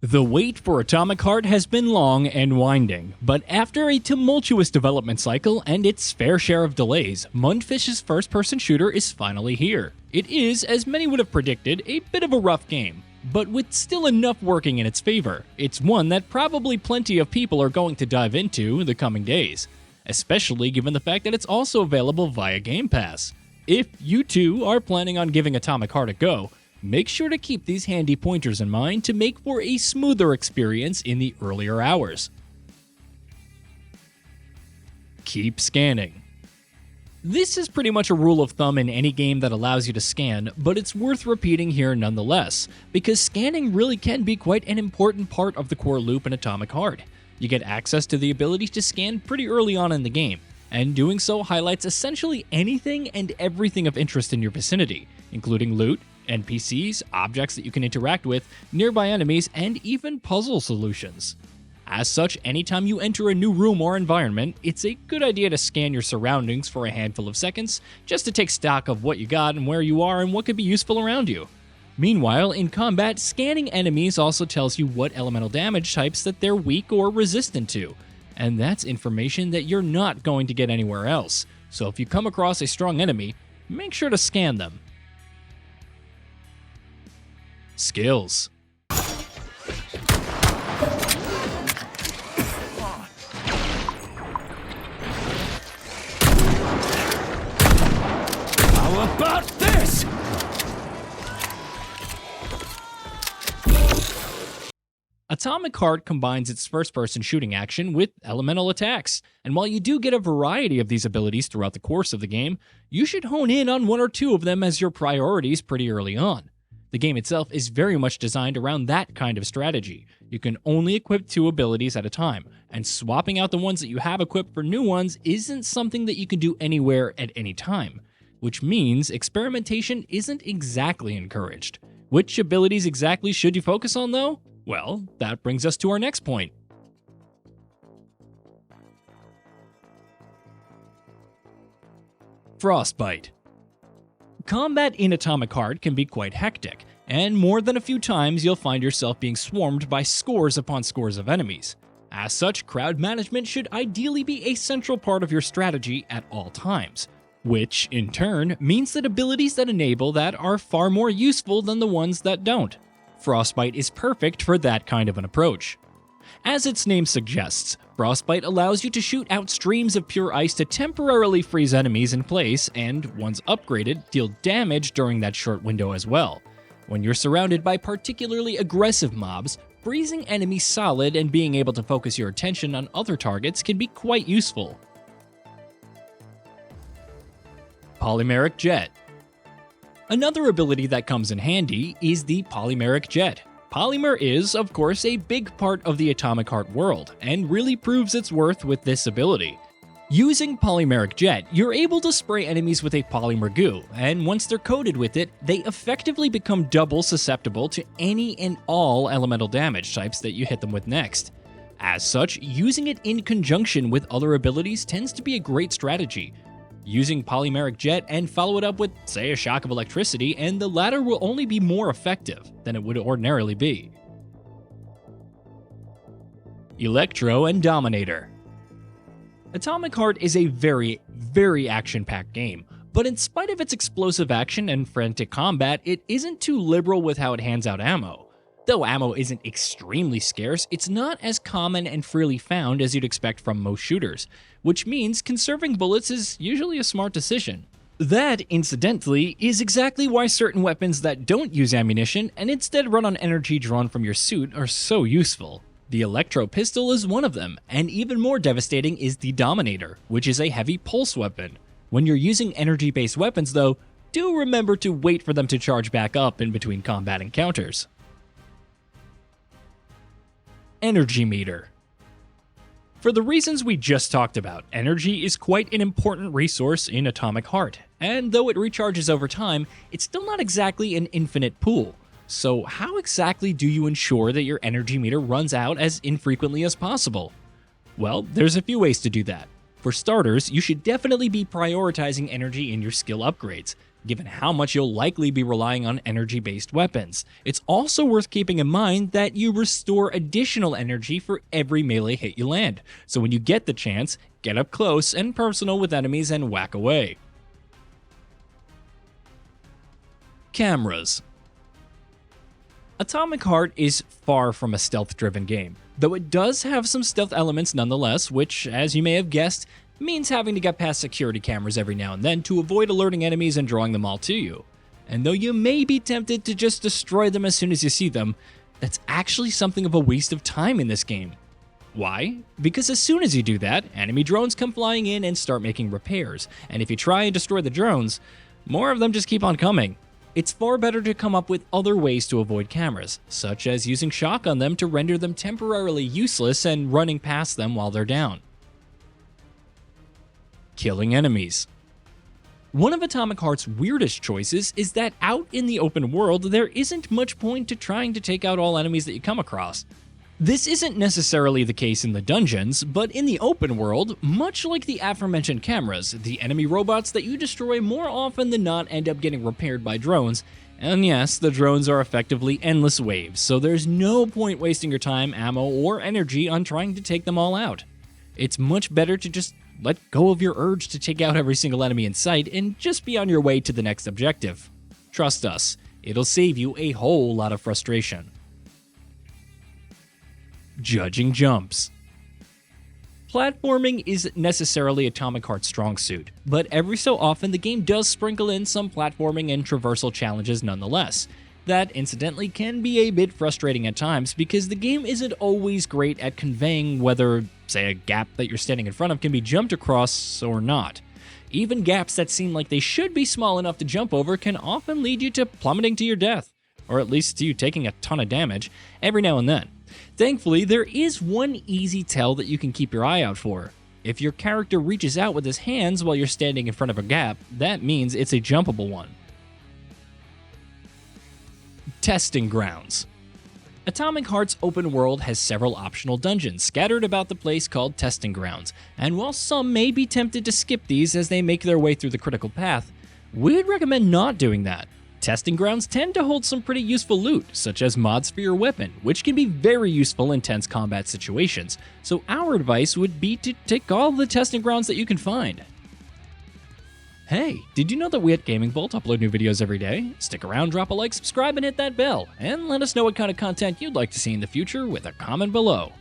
The wait for Atomic Heart has been long and winding, but after a tumultuous development cycle and its fair share of delays, Mundfish's first-person shooter is finally here. It is, as many would have predicted, a bit of a rough game, but with still enough working in its favor, it's one that probably plenty of people are going to dive into in the coming days, especially given the fact that it's also available via Game Pass. If you too are planning on giving Atomic Heart a go, make sure to keep these handy pointers in mind to make for a smoother experience in the earlier hours. Keep scanning. This is pretty much a rule of thumb in any game that allows you to scan, but it's worth repeating here nonetheless, because scanning really can be quite an important part of the core loop in Atomic Heart. You get access to the ability to scan pretty early on in the game, and doing so highlights essentially anything and everything of interest in your vicinity, including loot, NPCs, objects that you can interact with, nearby enemies, and even puzzle solutions. As such, anytime you enter a new room or environment, it's a good idea to scan your surroundings for a handful of seconds, just to take stock of what you got and where you are and what could be useful around you. Meanwhile, in combat, scanning enemies also tells you what elemental damage types that they're weak or resistant to, and that's information that you're not going to get anywhere else. So if you come across a strong enemy, make sure to scan them. Skills. How about this? Atomic Heart combines its first-person shooting action with elemental attacks, and while you do get a variety of these abilities throughout the course of the game, you should hone in on one or two of them as your priorities pretty early on. The game itself is very much designed around that kind of strategy. You can only equip 2 abilities at a time, and swapping out the ones that you have equipped for new ones isn't something that you can do anywhere at any time, which means experimentation isn't exactly encouraged. Which abilities exactly should you focus on though? Well, that brings us to our next point. Frostbite. Combat in Atomic Heart can be quite hectic, and more than a few times you'll find yourself being swarmed by scores upon scores of enemies. As such, crowd management should ideally be a central part of your strategy at all times, which, in turn, means that abilities that enable that are far more useful than the ones that don't. Frostbite is perfect for that kind of an approach. As its name suggests, Frostbite allows you to shoot out streams of pure ice to temporarily freeze enemies in place and, once upgraded, deal damage during that short window as well. When you're surrounded by particularly aggressive mobs, freezing enemies solid and being able to focus your attention on other targets can be quite useful. Polymeric Jet. Another ability that comes in handy is the Polymeric Jet. Polymer is, of course, a big part of the Atomic Heart world, and really proves its worth with this ability. Using Polymeric Jet, you're able to spray enemies with a polymer goo, and once they're coated with it, they effectively become double susceptible to any and all elemental damage types that you hit them with next. As such, using it in conjunction with other abilities tends to be a great strategy. Using Polymeric Jet and follow it up with, say, a shock of electricity, and the latter will only be more effective than it would ordinarily be. ELECTRO and DOMINATOR. Atomic Heart is a very, very action-packed game, but in spite of its explosive action and frantic combat, it isn't too liberal with how it hands out ammo. Though ammo isn't extremely scarce, it's not as common and freely found as you'd expect from most shooters, which means conserving bullets is usually a smart decision. That, incidentally, is exactly why certain weapons that don't use ammunition and instead run on energy drawn from your suit are so useful. The ELECTRO pistol is one of them, and even more devastating is the DOMINATOR, which is a heavy pulse weapon. When you're using energy-based weapons though, do remember to wait for them to charge back up in between combat encounters. Energy Meter. For the reasons we just talked about, energy is quite an important resource in Atomic Heart, and though it recharges over time, it's still not exactly an infinite pool. So how exactly do you ensure that your energy meter runs out as infrequently as possible? Well, there's a few ways to do that. For starters, you should definitely be prioritizing energy in your skill upgrades. given how much you'll likely be relying on energy-based weapons. It's also worth keeping in mind that you restore additional energy for every melee hit you land, so when you get the chance, get up close and personal with enemies and whack away. Cameras. Atomic Heart is far from a stealth-driven game, though it does have some stealth elements nonetheless, which, as you may have guessed, means having to get past security cameras every now and then to avoid alerting enemies and drawing them all to you. And though you may be tempted to just destroy them as soon as you see them, that's actually something of a waste of time in this game. Why? Because as soon as you do that, enemy drones come flying in and start making repairs, and if you try and destroy the drones, more of them just keep on coming. It's far better to come up with other ways to avoid cameras, such as using shock on them to render them temporarily useless and running past them while they're down. Killing enemies. One of Atomic Heart's weirdest choices is that out in the open world, there isn't much point to trying to take out all enemies that you come across. This isn't necessarily the case in the dungeons, but in the open world, much like the aforementioned cameras, the enemy robots that you destroy more often than not end up getting repaired by drones, and yes, the drones are effectively endless waves, so there's no point wasting your time, ammo, or energy on trying to take them all out. It's much better to just let go of your urge to take out every single enemy in sight and just be on your way to the next objective. Trust us, it'll save you a whole lot of frustration. Judging jumps. Platforming isn't necessarily Atomic Heart's strong suit, but every so often the game does sprinkle in some platforming and traversal challenges nonetheless. That, incidentally, can be a bit frustrating at times because the game isn't always great at conveying whether, say, a gap that you're standing in front of can be jumped across or not. Even gaps that seem like they should be small enough to jump over can often lead you to plummeting to your death, or at least to you taking a ton of damage every now and then. Thankfully, there is one easy tell that you can keep your eye out for. If your character reaches out with his hands while you're standing in front of a gap, that means it's a jumpable one. Testing grounds. Atomic Heart's open world has several optional dungeons scattered about the place called testing grounds, and while some may be tempted to skip these as they make their way through the critical path, we'd recommend not doing that. Testing grounds tend to hold some pretty useful loot, such as mods for your weapon, which can be very useful in tense combat situations, so our advice would be to take all the testing grounds that you can find. Hey, did you know that we at GamingBolt upload new videos every day? Stick around, drop a like, subscribe, and hit that bell, and let us know what kind of content you'd like to see in the future with a comment below.